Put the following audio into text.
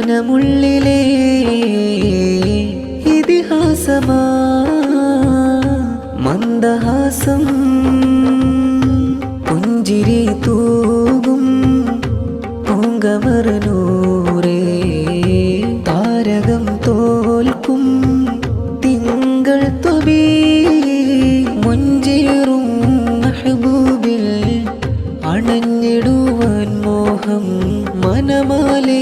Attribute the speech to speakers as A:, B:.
A: മനമുള്ളിലെ ഇതിഹാസമാ മന്ദഹാസം പുഞ്ചിരി തൂകും പൂങ്കമറനൂരേ താരകം തോൽക്കും തിങ്കൾ തൊബി മുഞ്ചേറും മെഹബൂബിൽ അണഞ്ഞിടുവാൻ മോഹം മനമാലേ